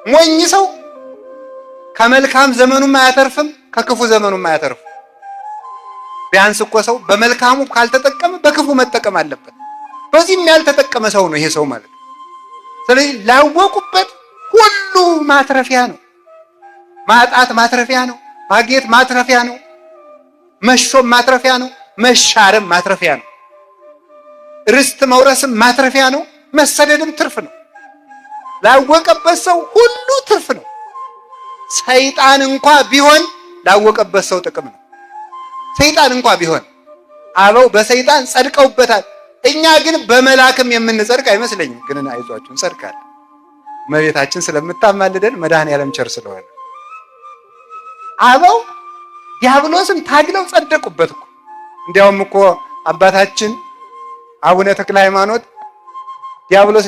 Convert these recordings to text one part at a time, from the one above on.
ሞኝ ሰው ከመልካም ዘመኑም አያተርፍም፣ ከክፉ ዘመኑም አያተርፍም። ቢያንስ እኮ ሰው በመልካሙ ካልተጠቀመ በክፉ መጠቀም አለበት። በዚህም ያልተጠቀመ ሰው ነው ይሄ ሰው ማለት። ስለዚህ ላወቁበት ሁሉ ማትረፊያ ነው። ማጣት ማትረፊያ ነው። ማግኘት ማትረፊያ ነው። መሾም ማትረፊያ ነው። መሻርም ማትረፊያ ነው። ርስት መውረስም ማትረፊያ ነው። መሰደድም ትርፍ ነው። ላወቀበት ሰው ሁሉ ትርፍ ነው። ሰይጣን እንኳ ቢሆን ላወቀበት ሰው ጥቅም ነው። ሰይጣን እንኳ ቢሆን አበው በሰይጣን ጸድቀውበታል። እኛ ግን በመላክም የምንጸድቅ አይመስለኝም። ግን አይዟችሁ እንጸድቃለን። እመቤታችን ስለምታማልደን መድኃኔዓለም ቸር ስለሆነ አበው ዲያብሎስን ታግለው ጸደቁበት እኮ። እንዲያውም እኮ አባታችን አቡነ ተክለ ሃይማኖት ዲያብሎስ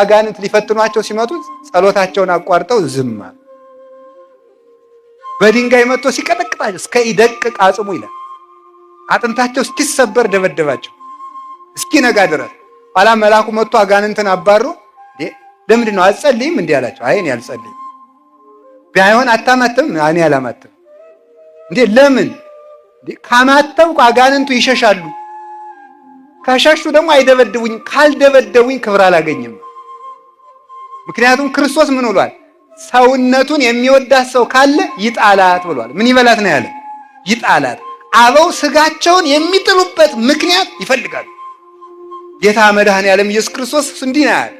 አጋንንት ሊፈትኗቸው ሲመጡ ጸሎታቸውን አቋርጠው ዝም አሉ። በድንጋይ መጥቶ ሲቀጠቅጣቸው እስከ ይደቅቅ አጽሙ ይላል። አጥንታቸው እስኪሰበር ደበደባቸው እስኪነጋ ድረስ። ኋላ መልአኩ መጥቶ አጋንንትን አባሩ። ለምንድን ነው አትጸልይም እንዲህ አላቸው። አይ እኔ አልጸልይም። ቢሆን አታማተም? እኔ አላማተም። እንዴ ለምን? ካማተምኩ አጋንንቱ ይሸሻሉ። ከሸሹ ደግሞ አይደበድቡኝም። ካልደበደቡኝ ክብር አላገኝም። ምክንያቱም ክርስቶስ ምን ብሏል? ሰውነቱን የሚወዳት ሰው ካለ ይጣላት ብሏል። ምን ይበላት ነው ያለ? ይጣላት። አበው ስጋቸውን የሚጥሉበት ምክንያት ይፈልጋሉ። ጌታ መድኃኔዓለም ኢየሱስ ክርስቶስ እንዲህ ነው ያለ፣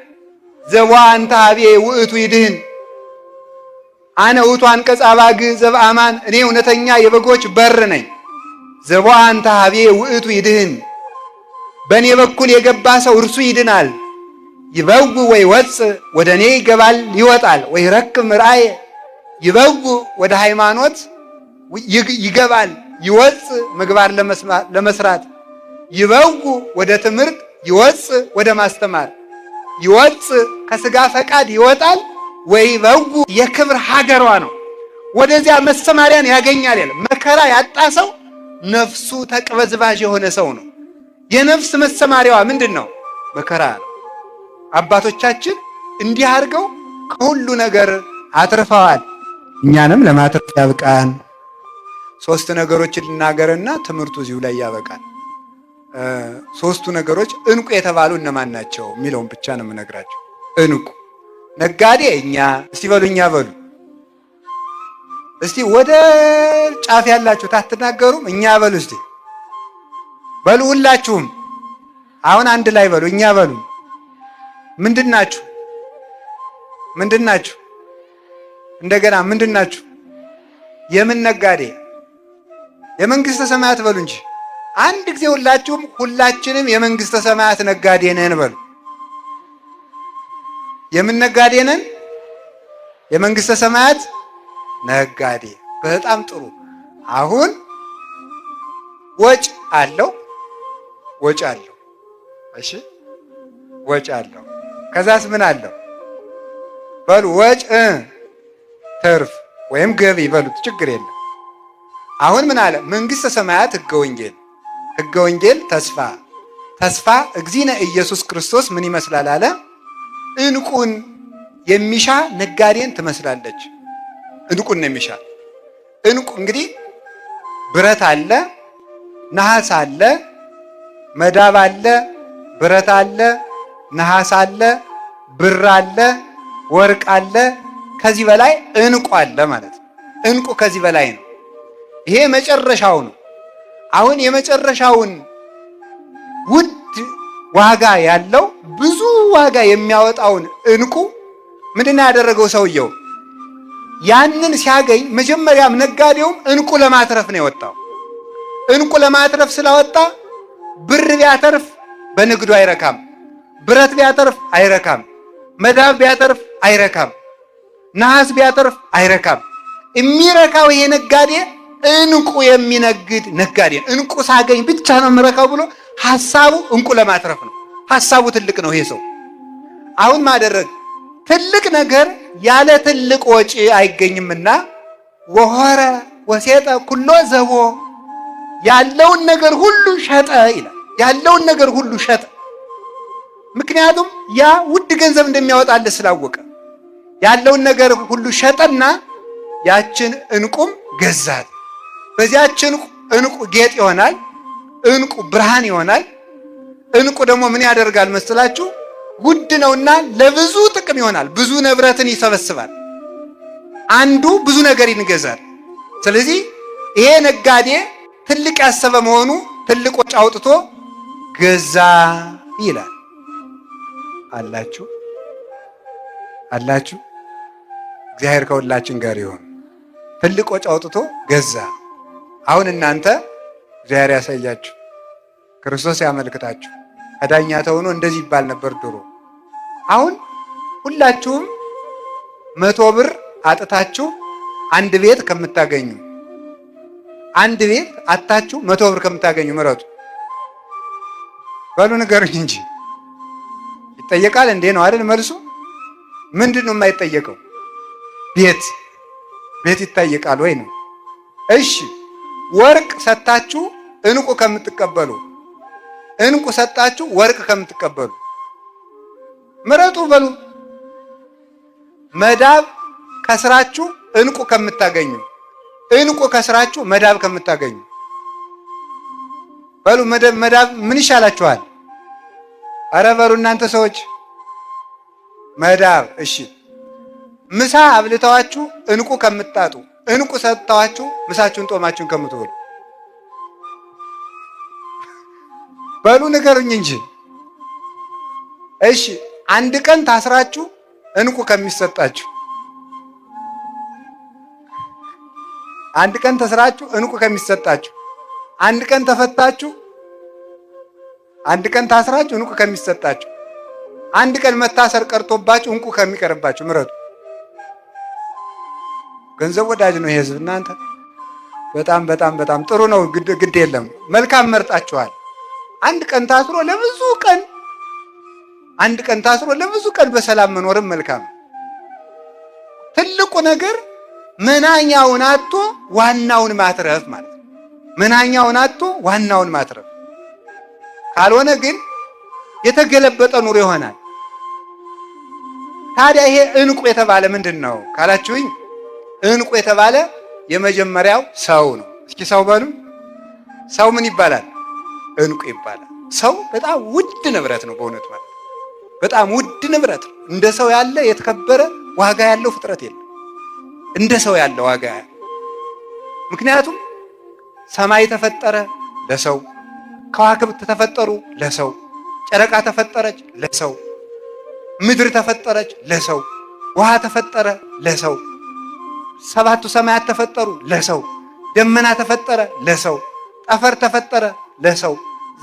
ዘዋ አንተ ኀቤ ውእቱ ይድህን አነ ውእቱ አንቀጸ አባግዕ ዘበአማን፣ እኔ እውነተኛ የበጎች በር ነኝ። ዘዋ አንተ ኀቤ ውእቱ ይድህን፣ በእኔ በኩል የገባ ሰው እርሱ ይድናል። ይበው ወይ ወፅ፣ ወደ እኔ ይገባል ይወጣል። ወይ ረክም ራእየ፣ ይበው ወደ ሃይማኖት ይገባል ይወፅ ምግባር ለመስራት። ይበው ወደ ትምህርት ይወፅ ወደ ማስተማር። ይወፅ ከስጋ ፈቃድ ይወጣል። ወይ በው የክብር ሀገሯ ነው፣ ወደዚያ መሰማሪያን ያገኛል። ያለ መከራ ያጣ ሰው ነፍሱ ተቅበዝባዥ የሆነ ሰው ነው። የነፍስ መሰማሪያዋ ምንድን ነው? መከራ ነው። አባቶቻችን እንዲህ አድርገው ከሁሉ ነገር አትርፈዋል። እኛንም ለማትረፍ ያብቃን። ሶስት ነገሮችን ልናገርና ትምህርቱ እዚሁ ላይ ያበቃል። ሶስቱ ነገሮች እንቁ የተባሉ እነማን ናቸው የሚለውን ብቻ ነው የምነግራቸው። እንቁ ነጋዴ እኛ። እስቲ በሉ እኛ በሉ። እስቲ ወደ ጫፍ ያላችሁ ታትናገሩም እኛ በሉ። እስቲ በሉ ሁላችሁም አሁን አንድ ላይ በሉ እኛ በሉ። ምንድን ናችሁ? ምንድን ናችሁ? እንደገና ምንድን ናችሁ? የምን ነጋዴ? የመንግስተ ሰማያት በሉ እንጂ አንድ ጊዜ ሁላችሁም ሁላችንም የመንግስተ ሰማያት ነጋዴ ነን በሉ። የምን ነጋዴ ነን? የመንግስተ ሰማያት ነጋዴ። በጣም ጥሩ። አሁን ወጭ አለው፣ ወጭ አለው። እሺ ወጭ አለው። ከዛስ ምን አለው? በሉ ወጭ ትርፍ ወይም ገቢ በሉት፣ ችግር የለም። አሁን ምን አለ? መንግስተ ሰማያት ህገ ወንጌል፣ ህገ ወንጌል ተስፋ፣ ተስፋ እግዚእነ ኢየሱስ ክርስቶስ ምን ይመስላል አለ? እንቁን የሚሻ ነጋዴን ትመስላለች። እንቁን ነው የሚሻ። እንቁ እንግዲህ ብረት አለ፣ ነሐስ አለ፣ መዳብ አለ፣ ብረት አለ፣ ነሐስ አለ፣ ብር አለ፣ ወርቅ አለ። ከዚህ በላይ እንቁ አለ ማለት ነው። እንቁ ከዚህ በላይ ነው። ይሄ መጨረሻው ነው። አሁን የመጨረሻውን ውድ ዋጋ ያለው ብዙ ዋጋ የሚያወጣውን እንቁ ምንድን ያደረገው ሰውየው? ያንን ሲያገኝ መጀመሪያም ነጋዴውም እንቁ ለማትረፍ ነው የወጣው። እንቁ ለማትረፍ ስለወጣ ብር ቢያተርፍ በንግዱ አይረካም፣ ብረት ቢያተርፍ አይረካም፣ መዳብ ቢያተርፍ አይረካም፣ ነሐስ ቢያተርፍ አይረካም። የሚረካው ይሄ ነጋዴ እንቁ የሚነግድ ነጋዴ። እንቁ ሳገኝ ብቻ ነው የምረካው ብሎ ሐሳቡ እንቁ ለማትረፍ ነው። ሐሳቡ ትልቅ ነው ይሄ ሰው። አሁን ማደረግ ትልቅ ነገር ያለ ትልቅ ወጪ አይገኝምና ወሆረ ወሴጠ ኩሎ ዘቦ፣ ያለውን ነገር ሁሉ ሸጠ ይላል። ያለውን ነገር ሁሉ ሸጠ። ምክንያቱም ያ ውድ ገንዘብ እንደሚያወጣለት ስላወቀ ያለውን ነገር ሁሉ ሸጠና ያችን ዕንቁም ገዛት። በዚያችን ዕንቁ ጌጥ ይሆናል። ዕንቁ ብርሃን ይሆናል። ዕንቁ ደግሞ ምን ያደርጋል መስላችሁ? ውድ ነውና ለብዙ ጥቅም ይሆናል። ብዙ ንብረትን ይሰበስባል። አንዱ ብዙ ነገር ይገዛል። ስለዚህ ይሄ ነጋዴ ትልቅ ያሰበ መሆኑ ትልቅ ወጪ አውጥቶ ገዛ ይላል። አላችሁ አላችሁ። እግዚአብሔር ከሁላችን ጋር ይሁን። ትልቅ ወጪ አውጥቶ ገዛ። አሁን እናንተ እግዚአብሔር ያሳያችሁ፣ ክርስቶስ ያመልክታችሁ። አዳኛ ተሆኖ እንደዚህ ይባል ነበር ድሮ። አሁን ሁላችሁም 100 ብር አጥታችሁ አንድ ቤት ከምታገኙ፣ አንድ ቤት አጥታችሁ 100 ብር ከምታገኙ ምረጡ። በሉ ንገሩኝ እንጂ ይጠየቃል እንዴ? ነው አይደል መልሱ? ምንድን ነው የማይጠየቀው? ቤት ይጠየቃል ወይ ነው? እሺ ወርቅ ሰጣችሁ ዕንቁ ከምትቀበሉ፣ ዕንቁ ሰጣችሁ ወርቅ ከምትቀበሉ ምረጡ በሉ። መዳብ ከስራችሁ ዕንቁ ከምታገኙ፣ ዕንቁ ከስራችሁ መዳብ ከምታገኙ በሉ። መዳብ ምን ይሻላችኋል? አረ በሉ እናንተ ሰዎች መዳብ። እሺ ምሳ አብልተዋችሁ ዕንቁ ከምታጡ፣ ዕንቁ ሰጥተዋችሁ ምሳችሁን ጦማችሁን ከምትውሉ በሉ ንገሩኝ እንጂ። እሺ አንድ ቀን ታስራችሁ ዕንቁ ከሚሰጣችሁ፣ አንድ ቀን ተስራችሁ ዕንቁ ከሚሰጣችሁ፣ አንድ ቀን ተፈታችሁ፣ አንድ ቀን ታስራችሁ ዕንቁ ከሚሰጣችሁ፣ አንድ ቀን መታሰር ቀርቶባችሁ ዕንቁ ከሚቀርባችሁ ምረጡ። ገንዘብ ወዳጅ ነው ይሄ ሕዝብ። እናንተ በጣም በጣም በጣም ጥሩ ነው። ግድ የለም መልካም መርጣችኋል። አንድ ቀን ታስሮ ለብዙ ቀን፣ አንድ ቀን ታስሮ ለብዙ ቀን በሰላም መኖርም መልካም። ትልቁ ነገር መናኛውን አጥቶ ዋናውን ማትረፍ ማለት ነው። መናኛውን አጥቶ ዋናውን ማትረፍ። ካልሆነ ግን የተገለበጠ ኑሮ ይሆናል። ታዲያ ይሄ ዕንቁ የተባለ ምንድን ነው ካላችሁኝ፣ ዕንቁ የተባለ የመጀመሪያው ሰው ነው። እስኪ ሰው በሉ። ሰው ምን ይባላል? ዕንቁ ይባላል። ሰው በጣም ውድ ንብረት ነው በእውነት ማለት በጣም ውድ ንብረት ነው። እንደ ሰው ያለ የተከበረ ዋጋ ያለው ፍጥረት የለም። እንደ ሰው ያለ ዋጋ ያለው። ምክንያቱም ሰማይ ተፈጠረ ለሰው፣ ከዋክብት ተፈጠሩ ለሰው፣ ጨረቃ ተፈጠረች ለሰው፣ ምድር ተፈጠረች ለሰው፣ ውሃ ተፈጠረ ለሰው፣ 7ቱ ሰማያት ተፈጠሩ ለሰው፣ ደመና ተፈጠረ ለሰው፣ ጠፈር ተፈጠረ ለሰው፣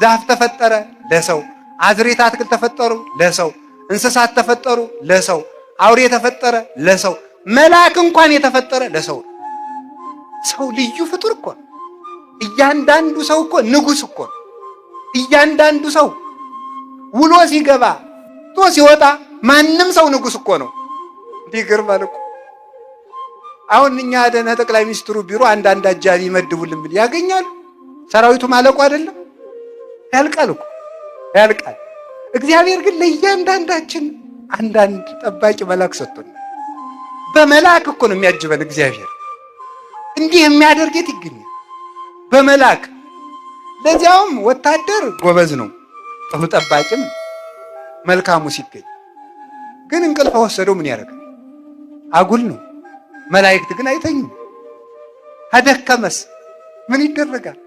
ዛፍ ተፈጠረ ለሰው፣ አዝሬት አትክልት ተፈጠሩ ለሰው፣ እንስሳት ተፈጠሩ ለሰው፣ አውሬ ተፈጠረ ለሰው፣ መልአክ እንኳን የተፈጠረ ለሰው። ሰው ልዩ ፍጡር እኮ ነው። እያንዳንዱ ሰው እኮ ንጉሥ እኮ ነው። እያንዳንዱ ሰው ውሎ ሲገባ ቶ ሲወጣ ማንም ሰው ንጉሥ እኮ ነው። እንዲገርማል እኮ። አሁን እኛ ደህና ጠቅላይ ሚኒስትሩ ቢሮ አንዳንድ አጃቢ ይመድቡልን ብል ያገኛሉ። ሰራዊቱ ማለቁ አይደለም? ያልቃል እኮ ያልቃል። እግዚአብሔር ግን ለእያንዳንዳችን አንዳንድ ጠባቂ መልአክ ሰጥቶናል። በመልአክ እኮ ነው የሚያጅበን እግዚአብሔር። እንዲህ የሚያደርግ የት ይገኛል? በመልአክ። ለዚያውም ወታደር ጎበዝ ነው፣ ጥሩ ጠባቂም መልካሙ ሲገኝ። ግን እንቅልፍ ወሰደው ምን ያደርጋል? አጉል ነው። መላእክት ግን አይተኙም። ተደከመስ ምን ይደረጋል?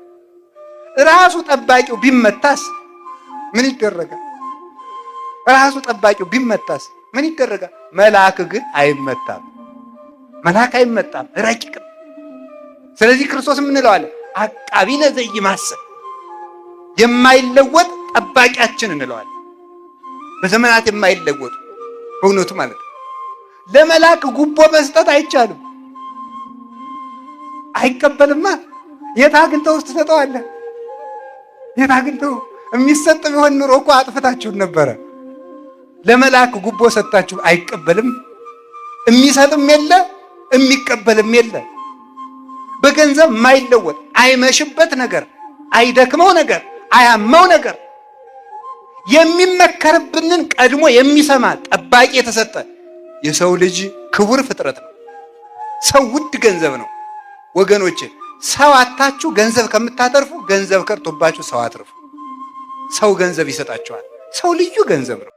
ራሱ ጠባቂው ቢመታስ ምን ይደረጋል? ራሱ ጠባቂው ቢመታስ ምን ይደረጋል? መልአክ ግን አይመታም። መልአክ አይመታም፣ ረቂቅ። ስለዚህ ክርስቶስ ምን እንለዋለን? አቃቢነ ዘይማስል፣ የማይለወጥ ጠባቂያችን እንለዋለን። በዘመናት የማይለወጡ በእውነቱ ማለት ነው። ለመልአክ ጉቦ መስጠት አይቻልም። አይቀበልማ። የት አግኝተው ውስጥ ትሰጠዋለህ? የት አግኝተው? የሚሰጥ ቢሆን ኑሮ እኮ አጥፍታችሁን ነበረ። ለመልአክ ጉቦ ሰጣችሁ፣ አይቀበልም። የሚሰጥም የለ የሚቀበልም የለ። በገንዘብ የማይለወጥ አይመሽበት ነገር፣ አይደክመው ነገር፣ አያመው ነገር፣ የሚመከርብንን ቀድሞ የሚሰማ ጠባቂ የተሰጠ የሰው ልጅ ክቡር ፍጥረት ነው። ሰው ውድ ገንዘብ ነው ወገኖቼ። ሰው አታችሁ ገንዘብ ከምታተርፉ ገንዘብ ቀርቶባችሁ ሰው አትርፉ። ሰው ገንዘብ ይሰጣችኋል። ሰው ልዩ ገንዘብ ነው።